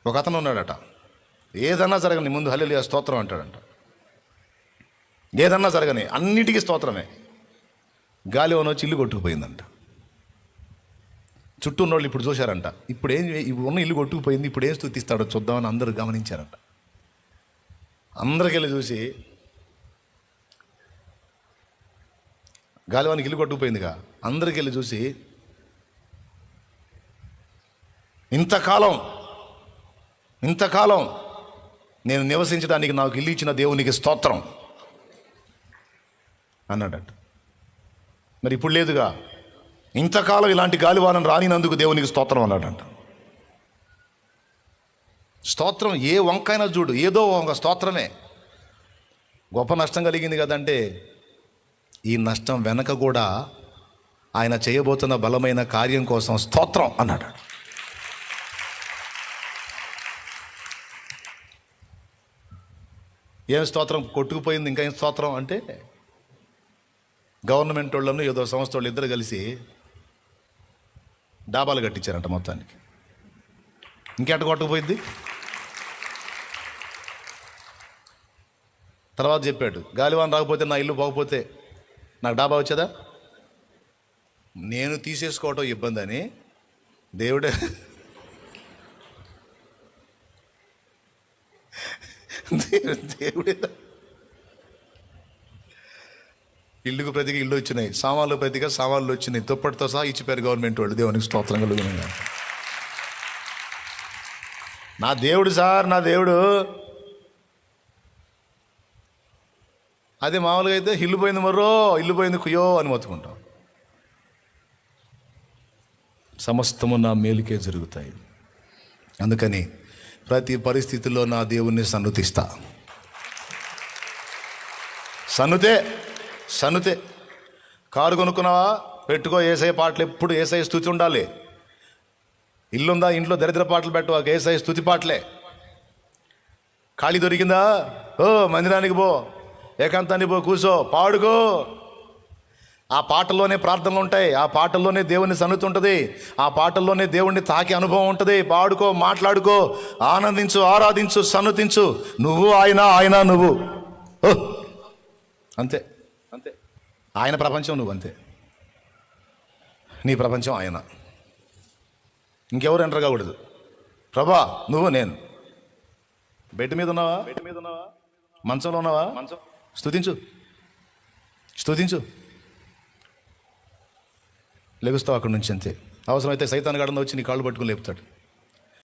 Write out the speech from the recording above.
ఒక అతను ఉన్నాడట, ఏదన్నా జరగని ముందు హల్లెలూయా స్తోత్రం అంటాడంట. ఏదన్నా జరగని అన్నిటికీ స్తోత్రమే. గాలివాన వచ్చి ఇల్లు కొట్టుకుపోయిందంట. చుట్టూ ఉన్నోళ్ళు ఇప్పుడు చూశారంట, ఇప్పుడు ఉన్న ఇల్లు కొట్టుకుపోయింది, ఇప్పుడు ఏం స్తుతిస్తాడో చూద్దామని అందరూ గమనించారంట. అందరికి వెళ్ళి చూసి, గాలివానికి ఇల్లు కొట్టుకుపోయిందిగా, అందరికి వెళ్ళి చూసి, ఇంతకాలం నేను నివసించడానికి నాకు ఇల్లు ఇచ్చిన దేవునికి స్తోత్రం అన్నాడట. మరి ఇప్పుడు లేదుగా, ఇంతకాలం ఇలాంటి గాలివానం రానినందుకు దేవునికి స్తోత్రం అన్నాడంట. స్తోత్రం ఏ వంకైనా చూడు, ఏదో ఒక స్తోత్రమే. గొప్ప నష్టం కలిగింది కదంటే, ఈ నష్టం వెనక కూడా ఆయన చేయబోతున్న బలమైన కార్యం కోసం స్తోత్రం అన్నాడు. ఏం స్తోత్రం? కొట్టుకుపోయింది, ఇంకా ఏం స్తోత్రం అంటే, గవర్నమెంట్ వాళ్ళను ఏదో సంస్థ వాళ్ళు ఇద్దరు కలిసి డాబాలు కట్టించారంట మొత్తానికి. ఇంకెట కొట్టుకుపోయింది. తర్వాత చెప్పాడు, గాలివాన రాకపోతే, నా ఇల్లు పోకపోతే నాకు డాబా వచ్చేదా? నేను తీసేసుకోవటం ఇబ్బంది అని దేవుడే దేవుడే ఇల్లుకు ప్రతిగా ఇల్లు వచ్చినాయి, సామాన్లు ప్రతిగా సామాన్లు వచ్చినాయి, దుప్పటితో సహా ఇచ్చిపోయారు గవర్నమెంట్ వాళ్ళు. దేవునికి స్తోత్రం కలుగుతుంది. నా దేవుడు సార్, నా దేవుడు. అదే మామూలుగా అయితే ఇల్లు పోయింది మరో, ఇల్లు పోయింది కుయ్యో అని మొత్తుకుంటాం. సమస్తము నా మేలుకే జరుగుతాయి. అందుకని ప్రతి పరిస్థితుల్లో నా దేవుణ్ణి సన్నుతిస్తా. సన్నుతే. కారు కొనుక్కున్నావా, పెట్టుకో యేసయ్య పాటలు, ఎప్పుడు యేసయ్య స్తుతి ఉండాలి. ఇల్లుందా, ఇంట్లో దరిద్ర పాటలు పెట్టు, యేసయ్య స్తుతి పాటలే. ఖాళీ దొరికిందా, మందిరానికి పో, ఏకాంతానికి పో, కూర్చో, పాడుకో. ఆ పాటల్లోనే ప్రార్థనలు ఉంటాయి, ఆ పాటల్లోనే దేవుని సన్నిధి ఉంటుంది, ఆ పాటల్లోనే దేవుణ్ణి తాకి అనుభవం ఉంటుంది. పాడుకో, మాట్లాడుకో, ఆనందించు, ఆరాధించు, సన్నుతించు. నువ్వు ఆయన, ఆయన నువ్వు. అంతే. ఆయన ప్రపంచం, నువ్వు అంతే. నీ ప్రపంచం ఆయన, ఇంకెవరు ఎంటర్ కాకూడదు. ప్రభా నువ్వు, నేను. బెడ్ మీద ఉన్నావా, మంచంలో ఉన్నావా, స్తుతించు. లెగుస్తావు అక్కడి నుంచి, అంతే. అవసరమైతే సైతాన్ గాడిని వచ్చి నీ కాళ్ళు పట్టుకుని లేపుతాడు.